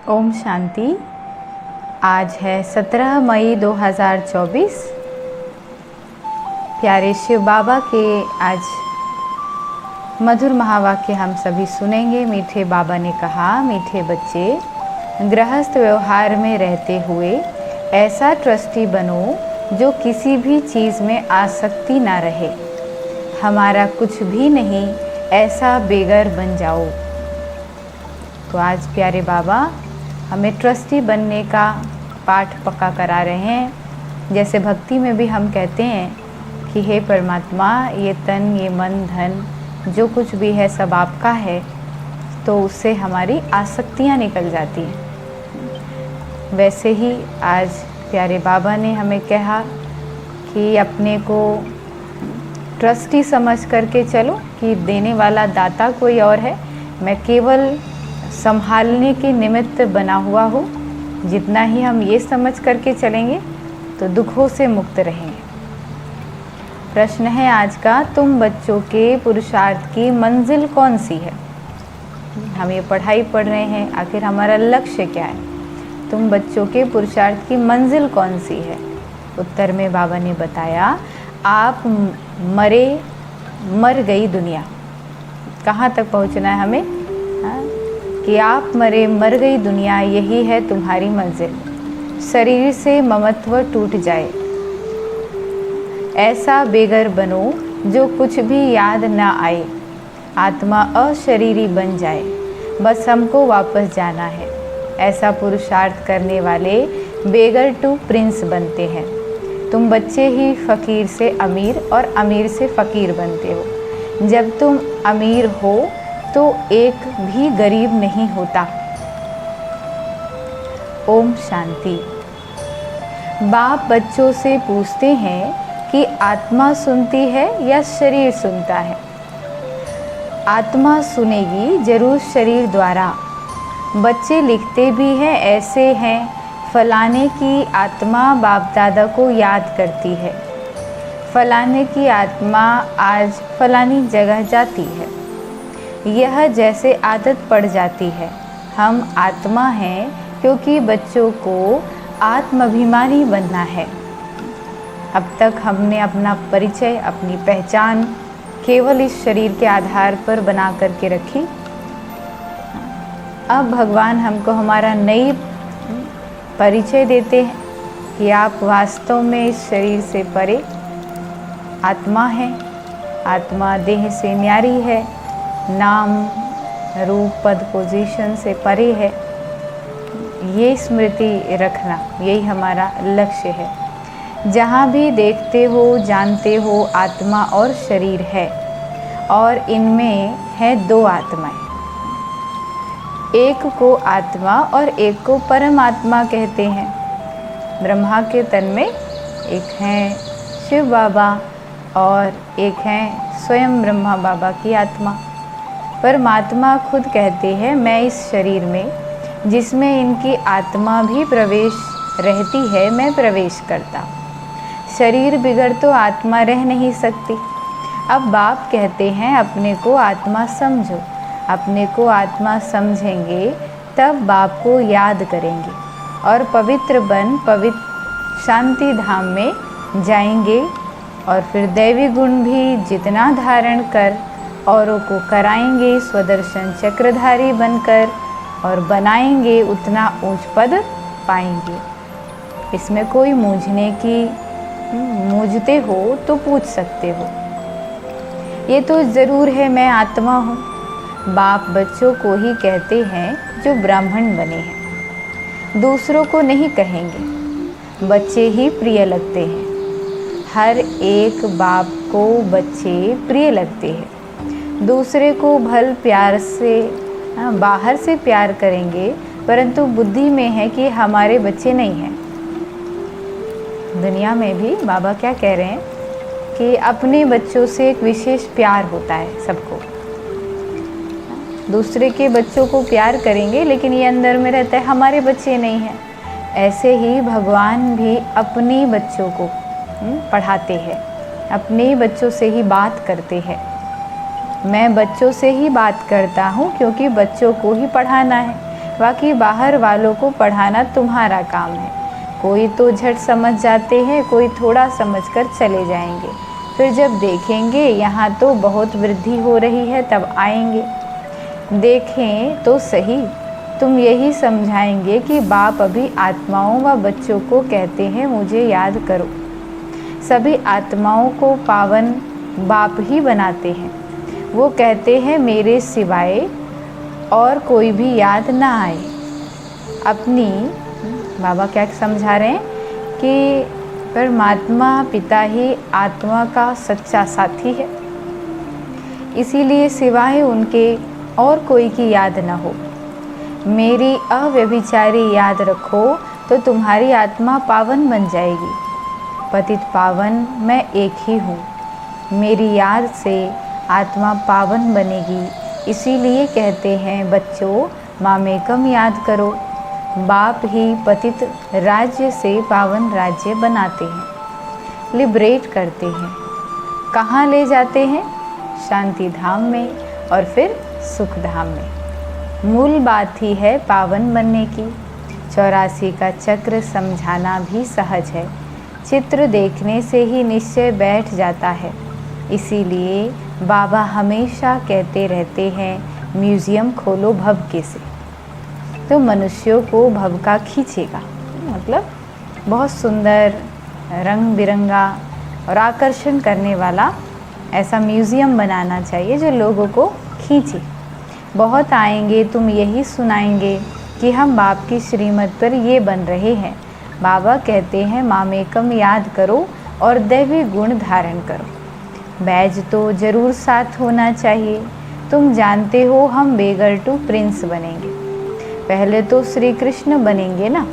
ओम शांति। आज है 17 मई 2024। प्यारे शिव बाबा के आज मधुर महावाक्य हम सभी सुनेंगे। मीठे बाबा ने कहा, मीठे बच्चे, गृहस्थ व्यवहार में रहते हुए ऐसा ट्रस्टी बनो जो किसी भी चीज़ में आसक्ति ना रहे। हमारा कुछ भी नहीं, ऐसा बेगर बन जाओ। तो आज प्यारे बाबा हमें ट्रस्टी बनने का पाठ पक्का करा रहे हैं। जैसे भक्ति में भी हम कहते हैं कि हे परमात्मा, ये तन, ये मन, धन जो कुछ भी है सब आपका है, तो उससे हमारी आसक्तियाँ निकल जाती हैं। वैसे ही आज प्यारे बाबा ने हमें कहा कि अपने को ट्रस्टी समझ करके चलो कि देने वाला दाता कोई और है, मैं केवल संभालने के निमित्त बना हुआ हूँ। जितना ही हम ये समझ करके चलेंगे तो दुखों से मुक्त रहेंगे। प्रश्न है आज का, तुम बच्चों के पुरुषार्थ की मंजिल कौन सी है? हम ये पढ़ाई पढ़ रहे हैं, आखिर हमारा लक्ष्य क्या है? तुम बच्चों के पुरुषार्थ की मंजिल कौन सी है? उत्तर में बाबा ने बताया, आप मर गई दुनिया। कहाँ तक पहुँचना है हमें? कि आप मर गई दुनिया, यही है तुम्हारी मंजिल। शरीर से ममत्व टूट जाए, ऐसा बेगर बनो जो कुछ भी याद ना आए। आत्मा अशरीरी बन जाए, बस हमको वापस जाना है। ऐसा पुरुषार्थ करने वाले बेगर टू प्रिंस बनते हैं। तुम बच्चे ही फ़कीर से अमीर और अमीर से फ़कीर बनते हो। जब तुम अमीर हो तो एक भी गरीब नहीं होता। ओम शांति। बाप बच्चों से पूछते हैं कि आत्मा सुनती है या शरीर सुनता है? आत्मा सुनेगी जरूर शरीर द्वारा। बच्चे लिखते भी हैं, ऐसे हैं, फलाने की आत्मा बाप दादा को याद करती है। फलाने की आत्मा आज फलानी जगह जाती है। यह जैसे आदत पड़ जाती है। हम आत्मा हैं क्योंकि बच्चों को आत्माभिमानी बनना है। अब तक हमने अपना परिचय, अपनी पहचान केवल इस शरीर के आधार पर बना करके रखी। अब भगवान हमको हमारा नई परिचय देते हैं कि आप वास्तव में इस शरीर से परे आत्मा हैं। आत्मा देह से न्यारी है, नाम रूप पद पोजीशन से परे है। ये स्मृति रखना, यही हमारा लक्ष्य है। जहाँ भी देखते हो, जानते हो, आत्मा और शरीर है, और इनमें है दो आत्माएं। एक को आत्मा और एक को परमात्मा कहते हैं। ब्रह्मा के तन में एक हैं शिव बाबा और एक हैं स्वयं ब्रह्मा बाबा की आत्मा। परमात्मा खुद कहते हैं, मैं इस शरीर में जिसमें इनकी आत्मा भी प्रवेश रहती है, मैं प्रवेश करता। शरीर बिगड़ तो आत्मा रह नहीं सकती। अब बाप कहते हैं, अपने को आत्मा समझो। अपने को आत्मा समझेंगे तब बाप को याद करेंगे और पवित्र बन पवित्र शांति धाम में जाएंगे। और फिर दैवी गुण भी जितना धारण कर औरों को कराएंगे, स्वदर्शन चक्रधारी बनकर, और बनाएंगे उतना ऊंच पद पाएंगे। इसमें कोई मूझते हो तो पूछ सकते हो। ये तो ज़रूर है मैं आत्मा हूँ। बाप बच्चों को ही कहते हैं जो ब्राह्मण बने हैं, दूसरों को नहीं कहेंगे। बच्चे ही प्रिय लगते हैं। हर एक बाप को बच्चे प्रिय लगते हैं। दूसरे को भल प्यार से बाहर से प्यार करेंगे, परंतु बुद्धि में है कि हमारे बच्चे नहीं हैं। दुनिया में भी बाबा क्या कह रहे हैं कि अपने बच्चों से एक विशेष प्यार होता है सबको। दूसरे के बच्चों को प्यार करेंगे, लेकिन ये अंदर में रहता है हमारे बच्चे नहीं हैं। ऐसे ही भगवान भी अपने बच्चों को पढ़ाते हैं, अपने बच्चों से ही बात करते हैं। मैं बच्चों से ही बात करता हूँ क्योंकि बच्चों को ही पढ़ाना है। बाकी बाहर वालों को पढ़ाना तुम्हारा काम है। कोई तो झट समझ जाते हैं, कोई थोड़ा समझकर चले जाएंगे, फिर जब देखेंगे यहाँ तो बहुत वृद्धि हो रही है तब आएंगे। देखें तो सही, तुम यही समझाएंगे कि बाप अभी आत्माओं व बच्चों को कहते हैं मुझे याद करो। सभी आत्माओं को पावन बाप ही बनाते हैं। वो कहते हैं मेरे सिवाय और कोई भी याद ना आए। अपनी बाबा क्या समझा रहे हैं कि परमात्मा पिता ही आत्मा का सच्चा साथी है, इसीलिए सिवाय उनके और कोई की याद न हो। मेरी अव्यभिचारी याद रखो तो तुम्हारी आत्मा पावन बन जाएगी। पतित पावन मैं एक ही हूँ, मेरी याद से आत्मा पावन बनेगी। इसीलिए कहते हैं बच्चों मामेकम याद करो। बाप ही पतित राज्य से पावन राज्य बनाते हैं, लिबरेट करते हैं। कहाँ ले जाते हैं? शांति धाम में और फिर सुख धाम में। मूल बात ही है पावन बनने की। 84 का चक्र समझाना भी सहज है। चित्र देखने से ही निश्चय बैठ जाता है। इसीलिए बाबा हमेशा कहते रहते हैं म्यूज़ियम खोलो भव के से, तो मनुष्यों को भव का खींचेगा। मतलब बहुत सुंदर रंग बिरंगा और आकर्षण करने वाला ऐसा म्यूज़ियम बनाना चाहिए जो लोगों को खींचे। बहुत आएंगे, तुम यही सुनाएंगे कि हम बाप की श्रीमत पर ये बन रहे हैं। बाबा कहते हैं मामेकम याद करो और दैवी गुण धारण करो। बैज तो ज़रूर साथ होना चाहिए। तुम जानते हो हम बेगर टू प्रिंस बनेंगे। पहले तो श्री कृष्ण बनेंगे ना।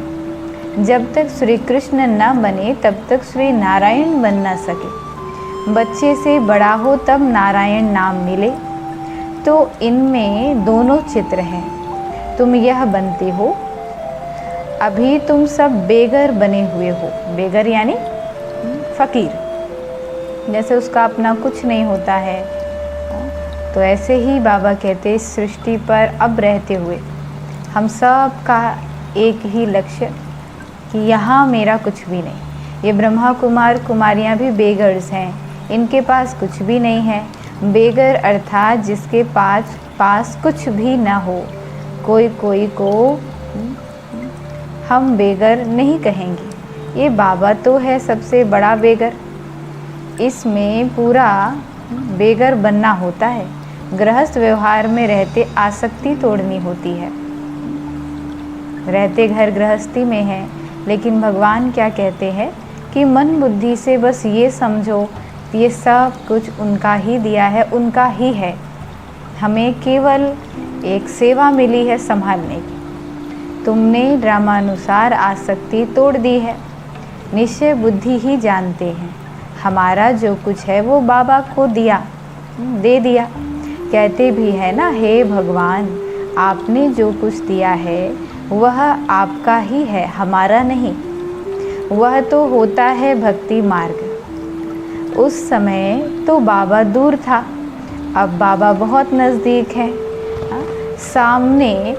जब तक श्री कृष्ण न बने तब तक श्री नारायण बन ना सके। बच्चे से बड़ा हो तब नारायण नाम मिले। तो इनमें दोनों चित्र हैं। तुम यह बनते हो, अभी तुम सब बेगर बने हुए हो। बेगर यानी फ़कीर, जैसे उसका अपना कुछ नहीं होता है। तो ऐसे ही बाबा कहते इस सृष्टि पर अब रहते हुए हम सब का एक ही लक्ष्य कि यहाँ मेरा कुछ भी नहीं। ये ब्रह्मा कुमार कुमारियाँ भी बेगर्स हैं, इनके पास कुछ भी नहीं है। बेगर अर्थात जिसके पास कुछ भी ना हो। कोई को हम बेगर नहीं कहेंगे। ये बाबा तो है सबसे बड़ा बेगर। इसमें पूरा बेगर बनना होता है। गृहस्थ व्यवहार में रहते आसक्ति तोड़नी होती है। रहते घर गृहस्थी में है, लेकिन भगवान क्या कहते हैं कि मन बुद्धि से बस ये समझो ये सब कुछ उनका ही दिया है, उनका ही है। हमें केवल एक सेवा मिली है संभालने की। तुमने ड्रामानुसार आसक्ति तोड़ दी है। निश्चय बुद्धि ही जानते हैं हमारा जो कुछ है वो बाबा को दे दिया। कहते भी है ना, हे भगवान आपने जो कुछ दिया है वह आपका ही है, हमारा नहीं। वह तो होता है भक्ति मार्ग। उस समय तो बाबा दूर था, अब बाबा बहुत नज़दीक है। सामने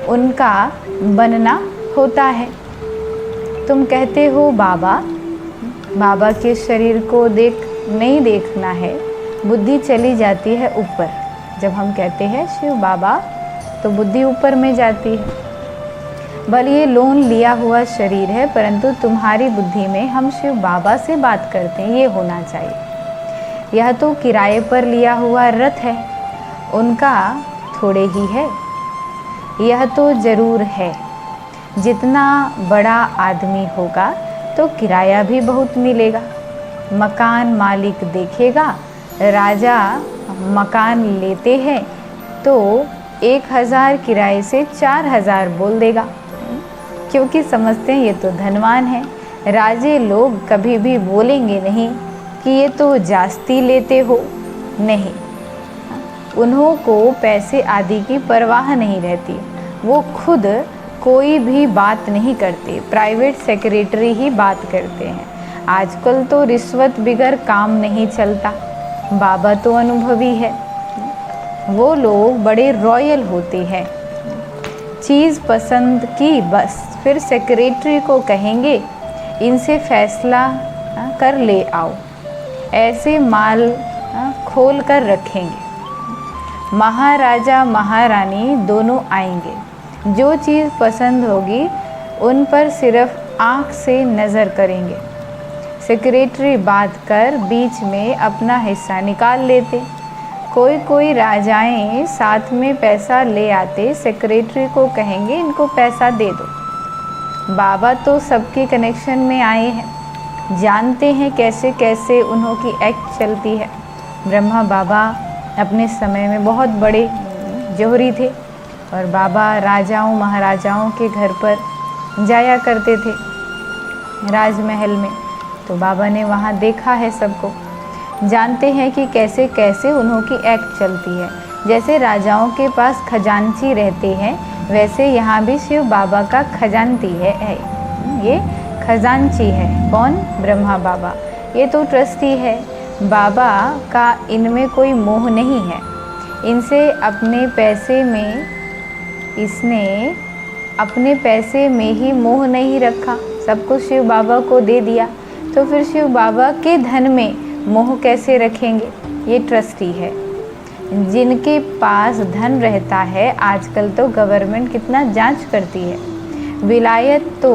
उनका बनना होता है। तुम कहते हो बाबा के शरीर को नहीं देखना है, बुद्धि चली जाती है ऊपर। जब हम कहते हैं शिव बाबा तो बुद्धि ऊपर में जाती है। भले ये लोन लिया हुआ शरीर है, परंतु तुम्हारी बुद्धि में हम शिव बाबा से बात करते हैं, ये होना चाहिए। यह तो किराए पर लिया हुआ रथ है, उनका थोड़े ही है। यह तो ज़रूर है, जितना बड़ा आदमी होगा तो किराया भी बहुत मिलेगा। मकान मालिक देखेगा, राजा मकान लेते हैं तो 1000 किराए से 4000 बोल देगा, क्योंकि समझते हैं ये तो धनवान है। राजे लोग कभी भी बोलेंगे नहीं कि ये तो जास्ती लेते हो, नहीं। उन्हों को पैसे आदि की परवाह नहीं रहती। वो खुद कोई भी बात नहीं करते, प्राइवेट सेक्रेटरी ही बात करते हैं। आजकल तो रिश्वत बिगर काम नहीं चलता। बाबा तो अनुभवी है। वो लोग बड़े रॉयल होते हैं। चीज़ पसंद की बस फिर सेक्रेटरी को कहेंगे इनसे फैसला कर ले आओ, ऐसे माल खोल कर रखेंगे। महाराजा महारानी दोनों आएंगे, जो चीज़ पसंद होगी उन पर सिर्फ आँख से नज़र करेंगे। सेक्रेटरी बात कर बीच में अपना हिस्सा निकाल लेते। कोई कोई राजाएं साथ में पैसा ले आते, सेक्रेटरी को कहेंगे इनको पैसा दे दो। बाबा तो सबके कनेक्शन में आए हैं, जानते हैं कैसे कैसे उन्हों की एक्ट चलती है। ब्रह्मा बाबा अपने समय में बहुत बड़े जोहरी थे और बाबा राजाओं महाराजाओं के घर पर जाया करते थे राजमहल में, तो बाबा ने वहाँ देखा है सबको, जानते हैं कि कैसे कैसे उन्हों की एक्ट चलती है। जैसे राजाओं के पास खजांची रहते हैं, वैसे यहाँ भी शिव बाबा का खजांची है। ये खजांची है कौन? ब्रह्मा बाबा। ये तो ट्रस्टी है। बाबा का इनमें कोई मोह नहीं है, इनसे अपने पैसे में, इसने अपने पैसे में ही मोह नहीं रखा, सब कुछ शिव बाबा को दे दिया, तो फिर शिव बाबा के धन में मोह कैसे रखेंगे? ये ट्रस्टी है। जिनके पास धन रहता है, आजकल तो गवर्नमेंट कितना जांच करती है, विलायत तो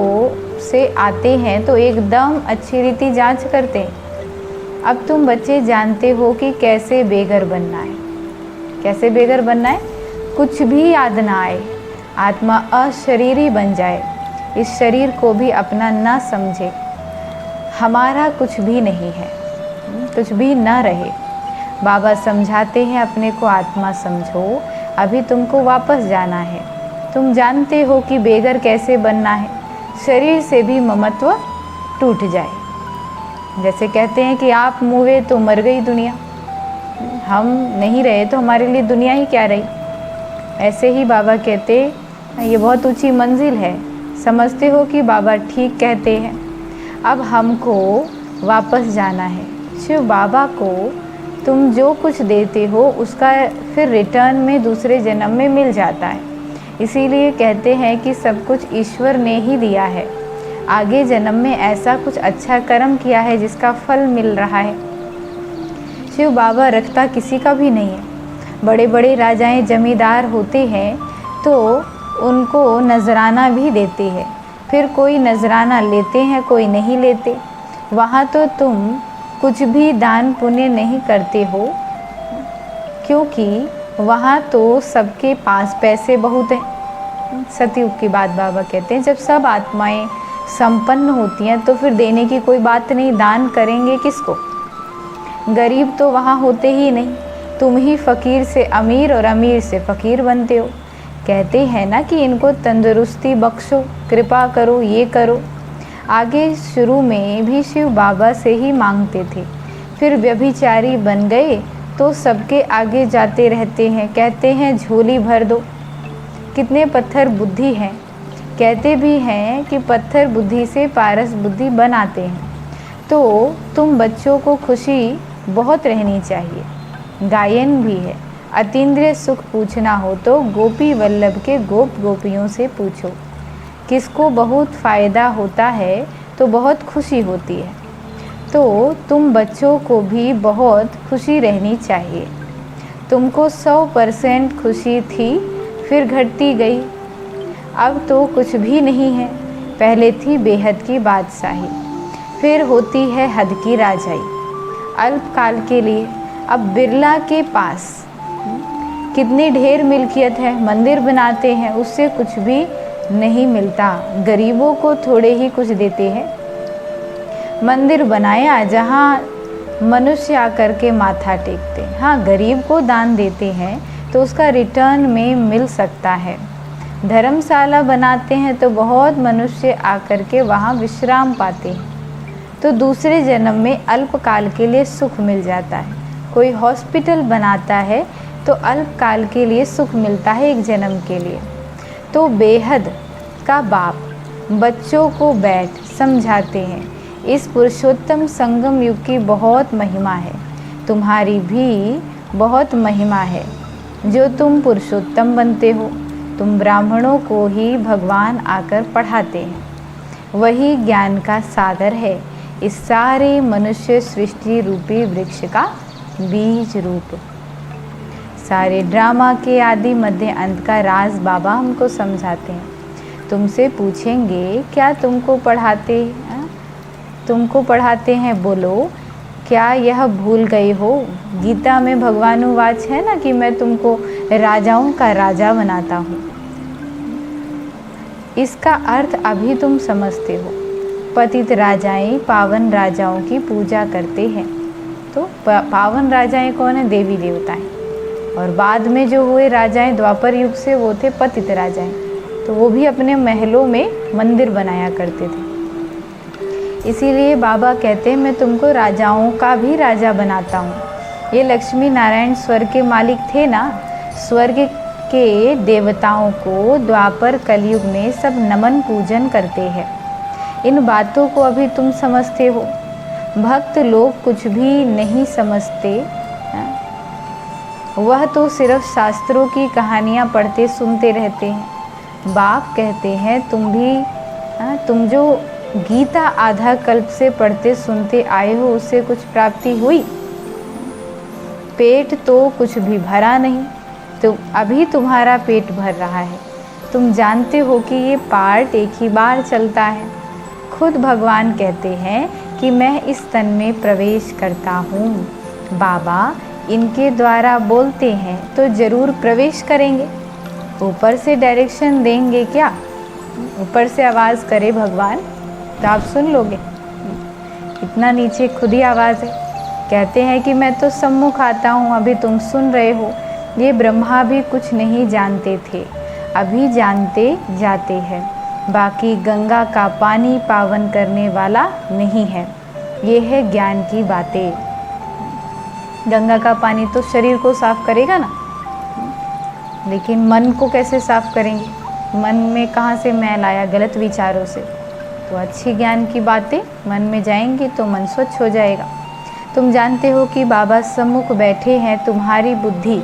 से आते हैं तो एकदम अच्छी रीति जांच करते हैं। अब तुम बच्चे जानते हो कि कैसे बेघर बनना है। कैसे बेघर बनना है? कुछ भी याद ना आए, आत्मा अशरीरी बन जाए, इस शरीर को भी अपना ना समझे, हमारा कुछ भी नहीं है, कुछ भी ना रहे। बाबा समझाते हैं अपने को आत्मा समझो, अभी तुमको वापस जाना है। तुम जानते हो कि बेघर कैसे बनना है, शरीर से भी ममत्व टूट जाए। जैसे कहते हैं कि आप मुए तो मर गई दुनिया, हम नहीं रहे तो हमारे लिए दुनिया ही क्या रही। ऐसे ही बाबा कहते ये बहुत ऊंची मंजिल है। समझते हो कि बाबा ठीक कहते हैं। अब हमको वापस जाना है। शिव बाबा को तुम जो कुछ देते हो उसका फिर रिटर्न में दूसरे जन्म में मिल जाता है। इसीलिए कहते हैं कि सब कुछ ईश्वर ने ही दिया है, आगे जन्म में ऐसा कुछ अच्छा कर्म किया है जिसका फल मिल रहा है। शिव बाबा रखता किसी का भी नहीं है। बड़े बड़े राजाएं जमींदार होते हैं तो उनको नजराना भी देते हैं, फिर कोई नजराना लेते हैं कोई नहीं लेते। वहाँ तो तुम कुछ भी दान पुण्य नहीं करते हो, क्योंकि वहाँ तो सबके पास पैसे बहुत हैं। सतयुग की बात बाबा कहते हैं, जब सब आत्माएं संपन्न होती हैं तो फिर देने की कोई बात नहीं, दान करेंगे किसको? गरीब तो वहाँ होते ही नहीं, तुम ही फ़कीर से अमीर और अमीर से फ़कीर बनते हो। कहते हैं ना कि इनको तंदुरुस्ती बख्शो, कृपा करो, ये करो। आगे शुरू में भी शिव बाबा से ही मांगते थे, फिर व्यभिचारी बन गए तो सबके आगे जाते रहते हैं, कहते हैं झोली भर दो। कितने पत्थर बुद्धि हैं, कहते भी हैं कि पत्थर बुद्धि से पारस बुद्धि बनाते हैं। तो तुम बच्चों को खुशी बहुत रहनी चाहिए। गायन भी है, अतीन्द्रिय सुख पूछना हो तो गोपी वल्लभ के गोप गोपियों से पूछो। किसको बहुत फ़ायदा होता है तो बहुत खुशी होती है। तो तुम बच्चों को भी बहुत खुशी रहनी चाहिए। तुमको 100% खुशी थी, फिर घटती गई, अब तो कुछ भी नहीं है। पहले थी बेहद की बादशाही, फिर होती है हद की राजाई। अल्पकाल के लिए अब बिरला के पास कितनी ढेर मिल्कियत है, मंदिर बनाते हैं, उससे कुछ भी नहीं मिलता। गरीबों को थोड़े ही कुछ देते हैं। मंदिर बनाया जहाँ मनुष्य आकर के माथा टेकते, हाँ गरीब को दान देते हैं तो उसका रिटर्न में मिल सकता है। धर्मशाला बनाते हैं तो बहुत मनुष्य आकर के वहाँ विश्राम पाते हैं, तो दूसरे जन्म में अल्पकाल के लिए सुख मिल जाता है। कोई हॉस्पिटल बनाता है तो अल्पकाल के लिए सुख मिलता है, एक जन्म के लिए। तो बेहद का बाप बच्चों को बैठ समझाते हैं, इस पुरुषोत्तम संगम युग की बहुत महिमा है, तुम्हारी भी बहुत महिमा है। जो तुम पुरुषोत्तम बनते हो, तुम ब्राह्मणों को ही भगवान आकर पढ़ाते हैं। वही ज्ञान का सागर है, इस सारे मनुष्य सृष्टि रूपी वृक्ष का बीज रूप। सारे ड्रामा के आदि मध्य अंत का राज बाबा हमको समझाते हैं। तुमसे पूछेंगे क्या तुमको पढ़ाते हैं, बोलो क्या यह भूल गए हो? गीता में भगवानुवाच है ना कि मैं तुमको राजाओं का राजा बनाता हूँ। इसका अर्थ अभी तुम समझते हो। पतित राजाएं पावन राजाओं की पूजा करते हैं। तो पावन राजाएं कौन है? देवी देवताएं। और बाद में जो हुए राजाएं द्वापर युग से, वो थे पतित राजाएं। तो वो भी अपने महलों में मंदिर बनाया करते थे। इसीलिए बाबा कहते हैं मैं तुमको राजाओं का भी राजा बनाता हूँ। ये लक्ष्मी नारायण स्वर्ग के मालिक थे ना, स्वर्ग के देवताओं को द्वापर कलयुग में सब नमन पूजन करते हैं। इन बातों को अभी तुम समझते हो। भक्त लोग कुछ भी नहीं समझते, वह तो सिर्फ शास्त्रों की कहानियाँ पढ़ते सुनते रहते हैं। बाप कहते हैं तुम जो गीता आधा कल्प से पढ़ते सुनते आए हो, उससे कुछ प्राप्ति हुई? पेट तो कुछ भी भरा नहीं, तो अभी तुम्हारा पेट भर रहा है। तुम जानते हो कि ये पार्ट एक ही बार चलता है। खुद भगवान कहते हैं कि मैं इस तन में प्रवेश करता हूँ। बाबा इनके द्वारा बोलते हैं तो ज़रूर प्रवेश करेंगे। ऊपर से डायरेक्शन देंगे क्या? ऊपर से आवाज़ करे भगवान तो आप सुन लोगे? इतना नीचे खुद ही आवाज़ है। कहते हैं कि मैं तो सम्मुख आता हूँ, अभी तुम सुन रहे हो। ये ब्रह्मा भी कुछ नहीं जानते थे, अभी जानते जाते हैं। बाकी गंगा का पानी पावन करने वाला नहीं है। ये है ज्ञान की बातें। गंगा का पानी तो शरीर को साफ करेगा ना, लेकिन मन को कैसे साफ करेंगे? मन में कहाँ से मैल आया? गलत विचारों से। तो अच्छी ज्ञान की बातें मन में जाएंगी तो मन स्वच्छ हो जाएगा। तुम जानते हो कि बाबा सम्मुख बैठे हैं। तुम्हारी बुद्धि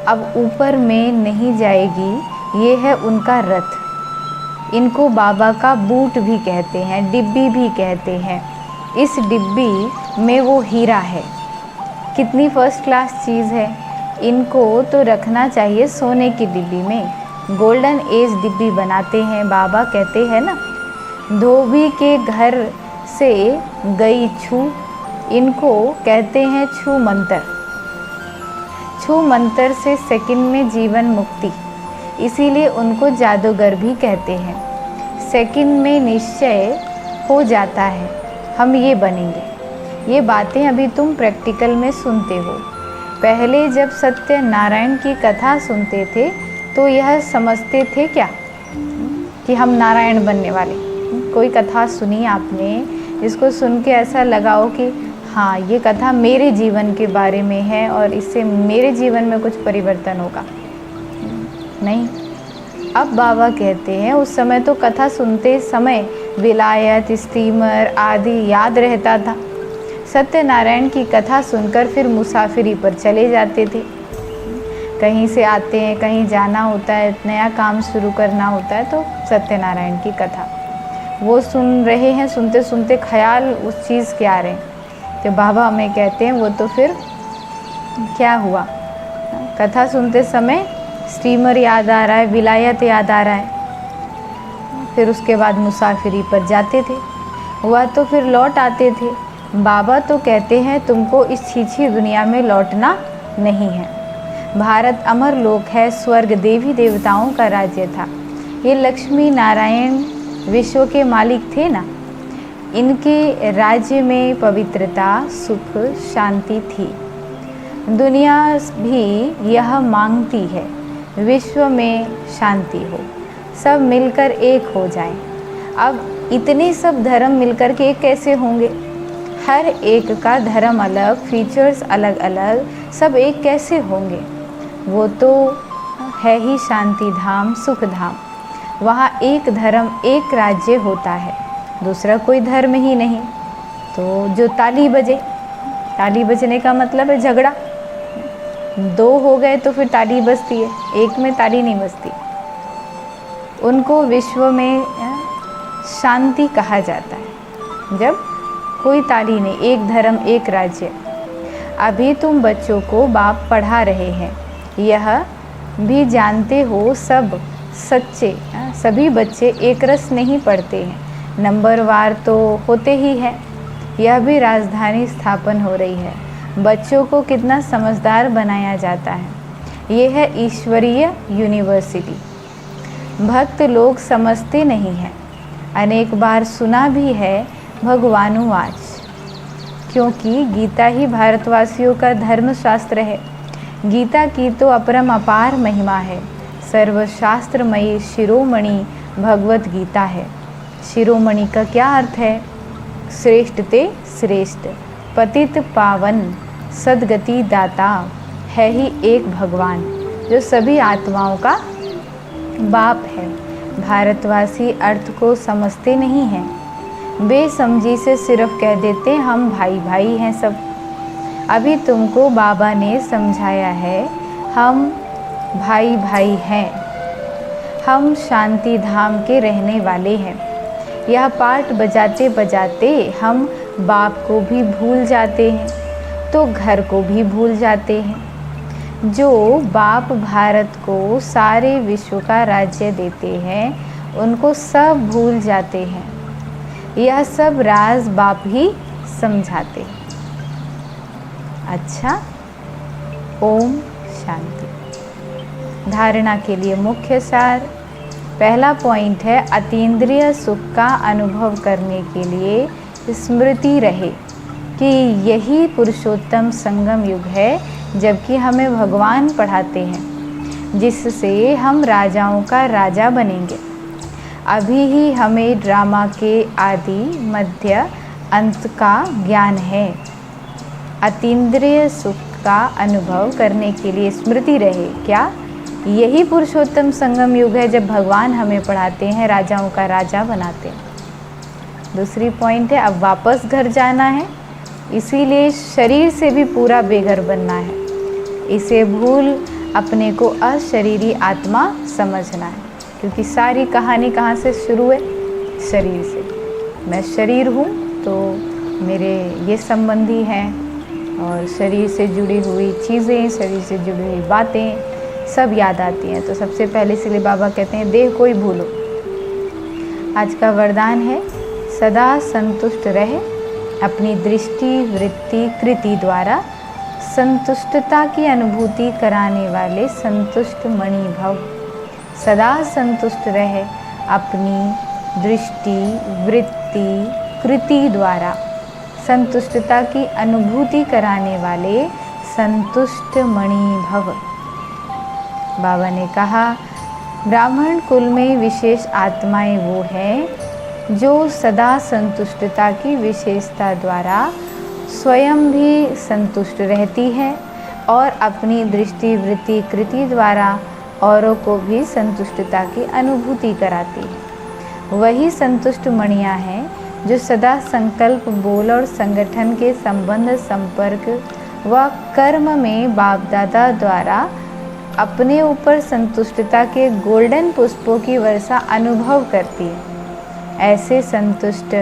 अब ऊपर में नहीं जाएगी। ये है उनका रथ। इनको बाबा का बूट भी कहते हैं, डिब्बी भी कहते हैं। इस डिब्बी में वो हीरा है। कितनी फर्स्ट क्लास चीज़ है। इनको तो रखना चाहिए सोने की डिब्बी में, गोल्डन एज डिब्बी बनाते हैं। बाबा कहते हैं ना, धोबी के घर से गई छू, इनको कहते हैं छू मंतर। छू मंतर से सेकंड में जीवन मुक्ति, इसीलिए उनको जादूगर भी कहते हैं। सेकंड में निश्चय हो जाता है हम ये बनेंगे। ये बातें अभी तुम प्रैक्टिकल में सुनते हो। पहले जब सत्यनारायण की कथा सुनते थे तो यह समझते थे क्या कि हम नारायण बनने वाले। कोई कथा सुनी आपने, इसको सुन के ऐसा लगाओ कि हाँ ये कथा मेरे जीवन के बारे में है और इससे मेरे जीवन में कुछ परिवर्तन होगा? नहीं। अब बाबा कहते हैं उस समय तो कथा सुनते समय विलायत, स्टीमर आदि याद रहता था। सत्यनारायण की कथा सुनकर फिर मुसाफिरी पर चले जाते थे। कहीं से आते हैं, कहीं जाना होता है, नया काम शुरू करना होता है, तो सत्यनारायण की कथा वो सुन रहे हैं। सुनते सुनते ख्याल उस चीज़ के आ रहे हैं, तो बाबा हमें कहते हैं वो तो फिर क्या हुआ? कथा सुनते समय स्टीमर याद आ रहा है, विलायत याद आ रहा है। फिर उसके बाद मुसाफिरी पर जाते थे, वह तो फिर लौट आते थे। बाबा तो कहते हैं तुमको इस छीछी दुनिया में लौटना नहीं है। भारत अमर लोक है, स्वर्ग देवी देवताओं का राज्य था। ये लक्ष्मी नारायण विश्व के मालिक थे ना, इनके राज्य में पवित्रता, सुख, शांति थी। दुनिया भी यह मांगती है विश्व में शांति हो, सब मिलकर एक हो जाएं। अब इतने सब धर्म मिलकर के एक कैसे होंगे? हर एक का धर्म अलग, फीचर्स अलग अलग, सब एक कैसे होंगे? वो तो है ही शांति धाम, सुख धाम। वहाँ एक धर्म, एक राज्य होता है, दूसरा कोई धर्म ही नहीं। तो जो ताली बजे, ताली बजने का मतलब है झगड़ा। दो हो गए तो फिर ताली बजती है, एक में ताली नहीं बजती। उनको विश्व में शांति कहा जाता है। जब कोई ताली नहीं, एक धर्म एक राज्य। अभी तुम बच्चों को बाप पढ़ा रहे हैं, यह भी जानते हो सब सच्चे सभी बच्चे एक रस नहीं पढ़ते हैं, नंबरवार तो होते ही हैं। यह भी राजधानी स्थापन हो रही है। बच्चों को कितना समझदार बनाया जाता है। ये है ईश्वरीय यूनिवर्सिटी। भक्त लोग समझते नहीं हैं। अनेक बार सुना भी है भगवानुवाच, क्योंकि गीता ही भारतवासियों का धर्मशास्त्र है। गीता की तो अपरम अपार महिमा है। सर्वशास्त्रमयी शिरोमणि भगवत गीता है। शिरोमणि का क्या अर्थ है? श्रेष्ठ ते श्रेष्ठ, पतित पावन, सद्गति दाता है ही एक भगवान, जो सभी आत्माओं का बाप है। भारतवासी अर्थ को समझते नहीं हैं। बेसमझी से सिर्फ कह देते हम भाई भाई हैं सब। अभी तुमको बाबा ने समझाया है, हम भाई भाई हैं। हम शांति धाम के रहने वाले हैं। यह पाठ बजाते बजाते हम बाप को भी भूल जाते हैं, तो घर को भी भूल जाते हैं। जो बाप भारत को सारे विश्व का राज्य देते हैं, उनको सब भूल जाते हैं। यह सब राज बाप ही समझाते हैं। अच्छा, ओम शांति। धारणा के लिए मुख्य सार। पहला पॉइंट है, अतीन्द्रिय सुख का अनुभव करने के लिए स्मृति रहे कि यही पुरुषोत्तम संगम युग है, जबकि हमें भगवान पढ़ाते हैं, जिससे हम राजाओं का राजा बनेंगे। अभी ही हमें ड्रामा के आदि मध्य अंत का ज्ञान है। अतीन्द्रिय सुख का अनुभव करने के लिए स्मृति रहे, क्या यही पुरुषोत्तम संगम युग है, जब भगवान हमें पढ़ाते हैं, राजाओं का राजा बनाते हैं। दूसरी पॉइंट है, अब वापस घर जाना है, इसीलिए शरीर से भी पूरा बेघर बनना है। इसे भूल अपने को अशरीरी आत्मा समझना है, क्योंकि सारी कहानी कहाँ से शुरू है? शरीर से। मैं शरीर हूँ, तो मेरे ये संबंधी हैं, और शरीर से जुड़ी हुई चीज़ें, शरीर से जुड़ी हुई बातें सब याद आती हैं। तो सबसे पहले इसलिए बाबा कहते हैं, देह को ही भूलो। आज का वरदान है, सदा संतुष्ट रहे, अपनी दृष्टि वृत्ति कृति द्वारा संतुष्टता की अनुभूति कराने वाले संतुष्ट मणि भव। सदा संतुष्ट रहे, अपनी दृष्टि वृत्ति कृति द्वारा संतुष्टता की अनुभूति कराने वाले संतुष्ट मणि भव। बाबा ने कहा, ब्राह्मण कुल में विशेष आत्माएं वो हैं जो सदा संतुष्टता की विशेषता द्वारा स्वयं भी संतुष्ट रहती है और अपनी दृष्टि वृत्ति कृति द्वारा औरों को भी संतुष्टता की अनुभूति कराती है। वही संतुष्ट मणियाँ हैं जो सदा संकल्प, बोल और संगठन के संबंध, संपर्क व कर्म में बाप दादा द्वारा अपने ऊपर संतुष्टता के गोल्डन पुष्पों की वर्षा अनुभव करती है। ऐसे संतुष्ट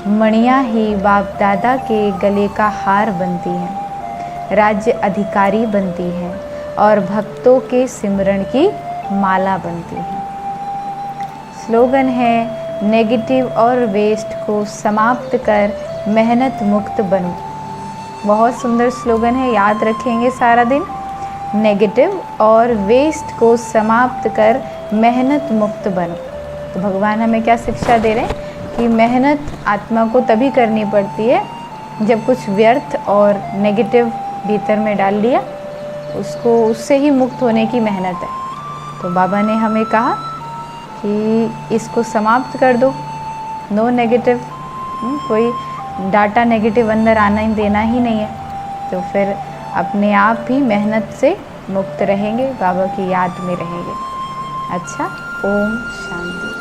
मणियाँ ही बाप दादा के गले का हार बनती हैं, राज्य अधिकारी बनती हैं और भक्तों के सिमरण की माला बनती हैं। स्लोगन है, नेगेटिव और वेस्ट को समाप्त कर मेहनत मुक्त बनो। बहुत सुंदर स्लोगन है, याद रखेंगे सारा दिन। नेगेटिव और वेस्ट को समाप्त कर मेहनत मुक्त बनो। तो भगवान हमें क्या शिक्षा दे रहे हैं कि मेहनत आत्मा को तभी करनी पड़ती है जब कुछ व्यर्थ और नेगेटिव भीतर में डाल लिया, उसको उससे ही मुक्त होने की मेहनत है। तो बाबा ने हमें कहा कि इसको समाप्त कर दो, नो नेगेटिव। कोई डाटा नेगेटिव अंदर आना ही देना ही नहीं है। तो फिर अपने आप भी मेहनत से मुक्त रहेंगे, बाबा की याद में रहेंगे। अच्छा, ओम शांति।